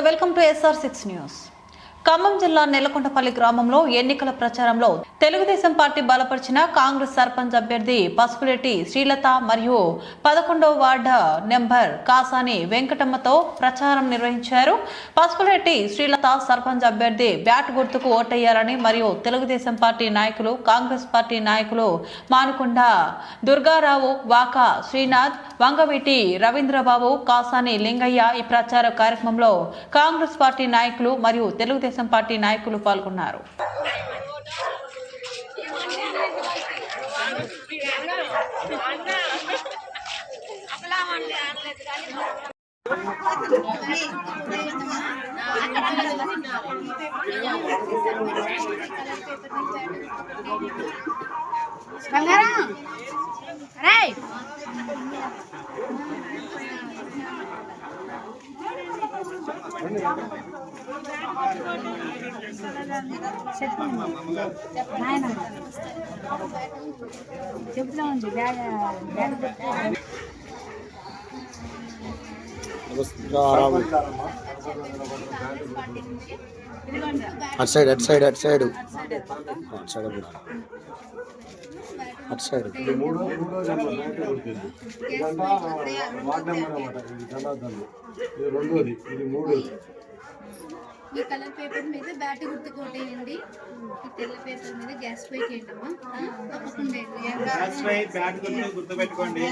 Welcome to SR6 news. Khammam జిల్లా నెలకొండపల్లి గ్రామంలో ఎన్నికల ప్రచారంలో తెలుగుదేశం పార్టీ బలపరిచిన కాంగ్రెస్ సర్పంచ్ అభ్యర్థి పసుపులెట్టి శ్రీలత మరియు 11వ వార్డు నెంబర్ కాసాని వెంకటమ్మతో ప్రచారం నిర్వహించారు. పసుపులెట్టి శ్రీలత సర్పంచ్ అభ్యర్థి బ్యాట్ గుర్తుకు ఓటయ్యారని మరియు తెలుగుదేశం పార్టీ నాయకులు, కాంగ్రెస్ పార్టీ నాయకులు మానుకొండ దుర్గారావు, వాకా శ్రీనాథ్, వంగవీటి రవీంద్రబాబు, కాసాని లింగయ్య ఈ ప్రచార కార్యక్రమంలో కాంగ్రెస్ పార్టీ నాయకులు మరియు తెలుగుదేశం పార్టీ నాయకులు పాల్గొన్నారు. చెప్తా ఉంది అటు సైడ్ ఇది 3 ఈ కలర్ పేపర్ మీద బ్యాట్ గుర్తు కొట్టేయండి. ఈ తెల్ల పేపర్ మీద గ్యాస్ పై చేయండి. తప్పకుండా